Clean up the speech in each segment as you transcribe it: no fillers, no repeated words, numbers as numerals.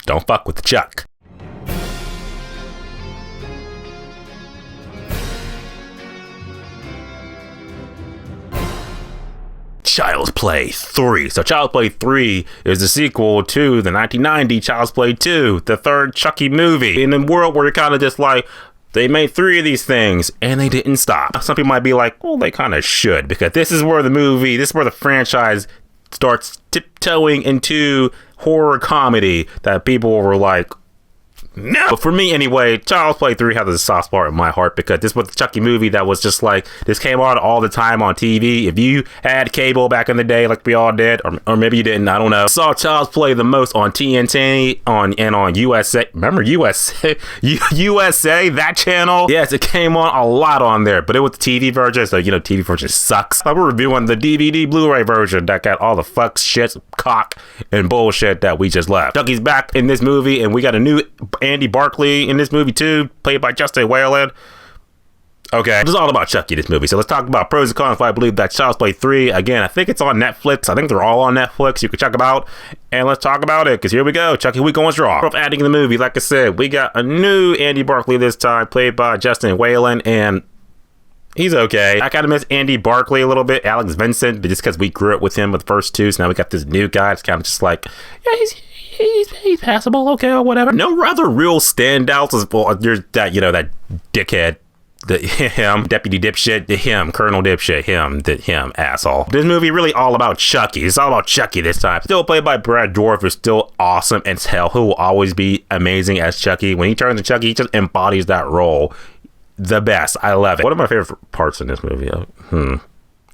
Don't fuck with the Chuck. Child's Play 3. So Child's Play 3 is the sequel to the 1990 Child's Play 2, the third Chucky movie. In a world where you're kind of just like, they made 3 of these things and they didn't stop. Some people might be like, well, they kind of should, because this is where the franchise starts tiptoeing into horror comedy that people were like, no. But for me anyway, Child's Play 3 has a soft spot in my heart, because this was the Chucky movie that was just like, this came on all the time on TV. If you had cable back in the day like we all did, or maybe you didn't, I don't know, saw Child's Play the most on TNT and on USA. Remember USA? USA, that channel? Yes, it came on a lot on there, but it was the TV version, so you know, TV version sucks. We're reviewing the DVD Blu-ray version that got all the fucks, shit, cock, and bullshit that we just left. Chucky's back in this movie, and we got a new Andy Barclay in this movie too, played by Justin Whalin. Okay, it's all about Chucky, this movie. So let's talk about pros and cons. I believe that Child's Play 3, again, I think it's on Netflix. I think they're all on Netflix. You can check them out, and let's talk about it, because here we go. Chucky Week on Straw. Adding to the movie, like I said, we got a new Andy Barclay this time, played by Justin Whalin, and he's okay. I kind of miss Andy Barclay a little bit, Alex Vincent, but just because we grew up with him with the first 2, so now we got this new guy. It's kind of just like, yeah, he's passable, okay, or whatever. No other real standouts as well. There's that, you know, that dickhead, him, deputy dipshit, him, colonel dipshit, him, asshole. This movie really all about Chucky. It's all about Chucky this time. Still played by Brad Dourif, who's still awesome as hell. Who will always be amazing as Chucky. When he turns to Chucky, he just embodies that role the best. I love it. One of my favorite parts in this movie,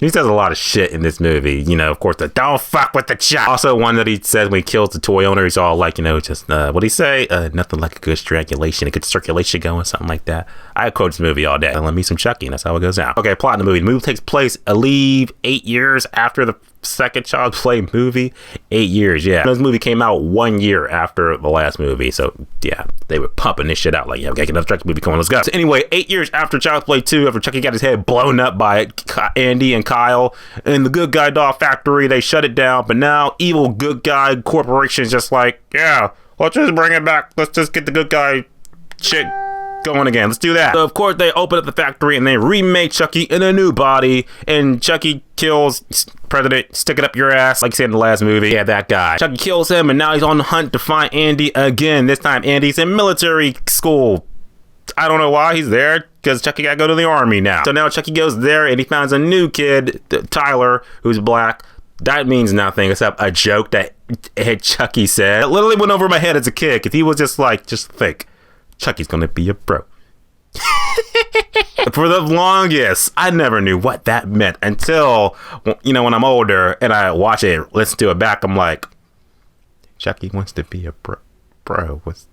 he says a lot of shit in this movie. You know, of course, the don't fuck with the Chuck. Also, one that he says when he kills the toy owner, he's all like, you know, just, what'd he say? Nothing like a good strangulation, a good circulation going, something like that. I quote this movie all day. Let me some Chucky, and that's how it goes down. Okay, plot in the movie. The movie takes place, I believe, 8 years after the second Child's Play movie. 8 years, yeah. This movie came out 1 year after the last movie, so yeah, they were pumping this shit out like, yeah, okay, get another Chucky movie coming, let's go. So anyway, 8 years after Child's Play 2, after Chucky got his head blown up by Andy and Kyle in the Good Guy Doll Factory, they shut it down, but now evil Good Guy Corporation's just like, yeah, let's just bring it back, let's just get the Good Guy shit going again, let's do that. So of course they open up the factory and they remake Chucky in a new body, and Chucky kills President Stick It Up Your Ass, like you said in the last movie. Yeah, that guy. Chucky kills him, and now he's on the hunt to find Andy again. This time Andy's in military school. I don't know why he's there, because Chucky gotta go to the army now. So now Chucky goes there and he finds a new kid, Tyler, who's black. That means nothing except a joke that Chucky said. It literally went over my head as a kid, because he was just like, just think, Chucky's gonna be a bro. For the longest, I never knew what that meant until, you know, when I'm older and I watch it, listen to it back, I'm like, Chucky wants to be a bro. What's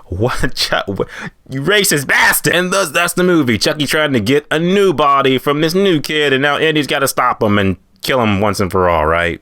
what? You racist bastard! And thus, that's the movie. Chucky trying to get a new body from this new kid, and now Andy's got to stop him and kill him once and for all, right?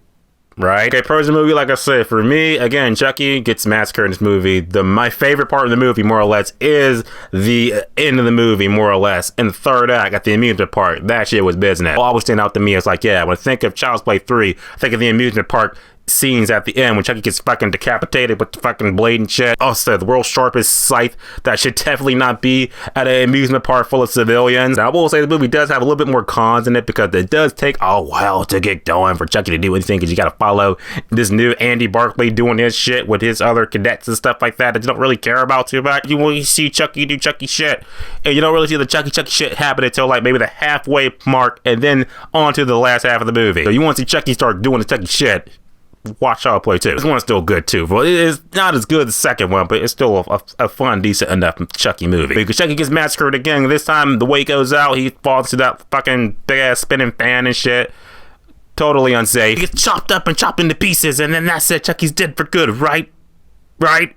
Right? Okay, pros of the movie, like I said, for me, again, Chucky gets massacred in this movie. My favorite part of the movie, more or less, is the end of the movie, more or less. In the third act, at the amusement park, that shit was business. Always stand out to me as like, yeah, when I think of Child's Play 3, I think of the amusement park scenes at the end when Chucky gets fucking decapitated with the fucking blade and shit. Also, the world's sharpest scythe. That should definitely not be at an amusement park full of civilians. Now, I will say the movie does have a little bit more cons in it, because it does take a while to get going for Chucky to do anything, because you gotta follow this new Andy Barclay doing his shit with his other cadets and stuff like that you don't really care about too much. You see Chucky do Chucky shit, and you don't really see the Chucky shit happen until like maybe the halfway mark, and then on to the last half of the movie. So you want to see Chucky start doing the Chucky shit, watch Child's Play 2. This one's still good too. Well, it is not as good as the second one, but it's still a fun, decent enough Chucky movie. Because Chucky gets massacred again. This time, the way he goes out, he falls to that fucking big ass spinning fan and shit. Totally unsafe. He gets chopped up and chopped into pieces, and then that's it. Chucky's dead for good, right? Right?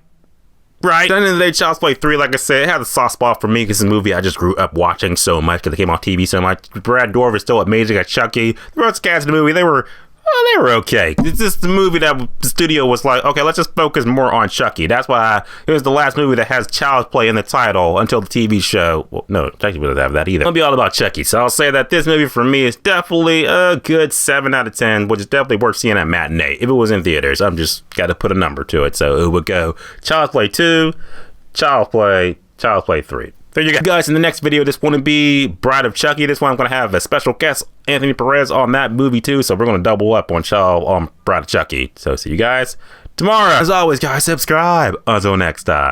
At the end of the day, Child's Play 3, like I said, it had a soft spot for me, because it's a movie I just grew up watching so much, because it came on TV so much. Brad Dourif is still amazing at Chucky. The rest of the cast of the movie, they were oh, they were okay. It's just the movie that the studio was like, okay, let's just focus more on Chucky. That's why it was the last movie that has child's play in the title until the TV show. Well, no, Chucky doesn't have that either. It'll be all about Chucky. So I'll say that this movie for me is definitely a good 7 out of 10, which is definitely worth seeing at matinee. If it was in theaters, I'm just got to put a number to it. So it would go Child's Play 2, Child's Play 3. There you go, guys. In the next video, this one to be Bride of Chucky. This one I'm going to have a special guest, Anthony Perez, on that movie too. So we're going to double up on Bride of Chucky. So see you guys tomorrow. As always, guys, subscribe. Until next time.